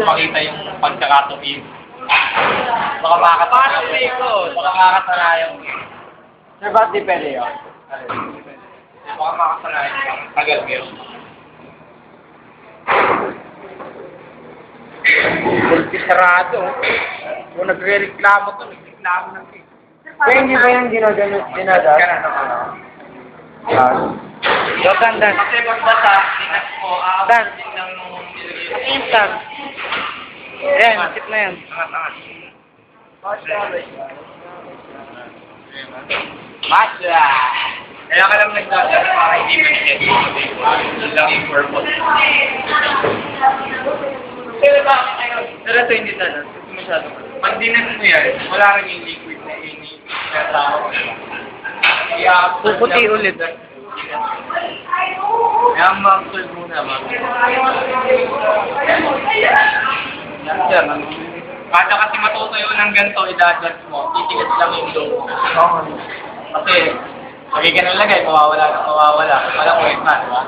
makita yung pagkakatuwid. Baka makakasanayan mo. Sir, ba't di pwede yun? Baka makakasanayan mo. Tagal mo yun. Sarado. Kung nagre-reklamo to, nagreklamo ng case. Kaya hindi ba yung dinadas? Dokan, Dan. Kasi pagbasa, tinas mo, Dan. din ng Instant. Ayan, sit na yan. Masya! Kaya ka lang nagdadala para hindi mo i-get. Yun lang yung purpose. Pero ito hindi talas. Ito masyado. Pag dinas mo yan, wala rin yung liquid na inatao. Puputi ulit. Kaya mag-solve muna. Yan. Kada kasi matutuyo ng ganito, idadjust mo, titigas lang yung low. Kasi, lagi ka nang lagay, mawawala na mawawala. Walang wait na, di ba?